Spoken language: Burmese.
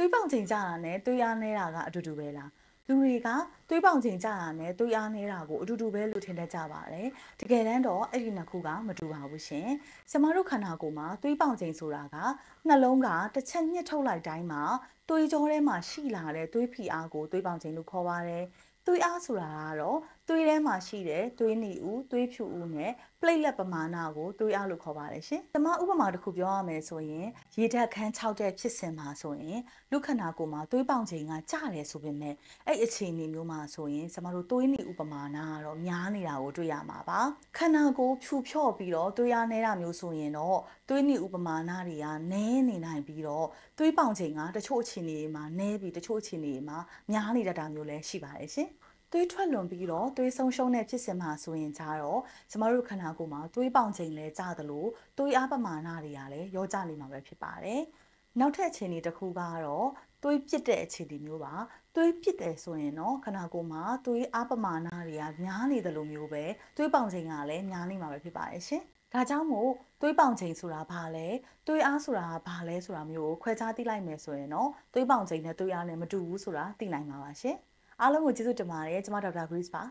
းပေါင်ချိန်ကြတာနဲ့သွေးအားနည်းတာကအတူတူပဲလားလူတွေကသွေးပေါင်ချိန်ကြတာနဲ့သွေးအားနည်းတာကိုအတူတူပဲလို့ထင်တတ်ကြပါတယ်တကယ်တမ်းတော့အဲ့ဒီနှစ်ခုကမတူပါဘူးရှင်ကျမတို့ခန္ဓာကိုယ်မှာသွေးပေါင်ချိန်ဆိုတာကနှလုံးကတစ်ချက်ညှစ်ထုတ်လိုက်တိုင်းမှာသွေးကြောထဲမှာရှိလာတဲ့သွေးဖိအားကိုသွေးပေါင်ချိန်လို့ခေါ်ပါတယ်သွေးအားဆိုတာကတော့သွေးထဲမှာရှိတဲ့သွေးနီဦးသွေးဖြူဦးနဲ့ပလိတ်လက်ပမာဏကိုသွေးအားလို့ခေါ်ပါတယ်ရှင်။ကျမဥပမာတစ်ခုပြောရမယ်ဆိုရင်ရေဓာတ်ခန်း6တဲ့ဖြစ်စဉ်မှာဆိုရင်လူခန္ဓာကိုယ်မှာသွေးပေါင်ချိန်ကကျတယ်ဆိုပေမဲ့အဲ့အခြေအနေမျိုးမှာဆိုရင်ကျမတို့သွေးနီဦးပမာဏကတော့များနေတာကိုတွေ့ရမှာပါ။ခန္ဓာကိုယ်ဖြူဖြော့ပြီးတော့သွေးအားနည်းတာမျိုးဆိုရင်တော့သွေးနီဦးပမာဏတွေကနည်းနေနိုင်ပြီးတော့သွေးပေါင်ချိန်ကတချို့အခြေအနေတွေမှာနည်းပြီးတချို့အခြေအနေတွေမှာများနေတတ်တာမျိုးလည်းရှိပါတယ်ရှင်။သွေးထွက်လွန်ပြီးတော့သွေးဆုံးရှုံးတဲ့ဖြစ်စဉ်မှာဆိုရင်ကြတော့ကျမတို့ခန္ဓာကိုယ်မှာသွေးပေါင်ချိန်လဲကျသလိုသွေးအားပမာဏတွေကလည်းရောကျနေမှာပဲဖြစ်ပါတယ်။နောက်ထပ်အခြေအနေတစ်ခုကတော့သွေးပြစ်တဲ့အခြေအနေမျိုးပါ။သွေးပြစ်တယ်ဆိုရင်တော့ခန္ဓာကိုယ်မှာသွေးအားပမာဏတွေကများနေတယ်လို့မျိုးပဲသွေးပေါင်ချိန်ကလည်းများနေမှာပဲဖြစ်ပါတယ်ရှင်။ဒါကြောင့်မို့သွေးပေါင်ချိန်ဆိုတာဘာလဲသွေးအားဆိုတာဘာလဲဆိုတာမျိုးကိုခွဲခြားသိလိုက်မယ်ဆိုရင်တော့သွေးပေါင်ချိန်နဲ့သွေးအားနဲ့မတူဘူးဆိုတာသိနိုင်မှာပါရှင်။အားလုံးကိုကျေးဇူးတင်ပါတယ်ကျွန်မဒေါက်တာ Grace ပါ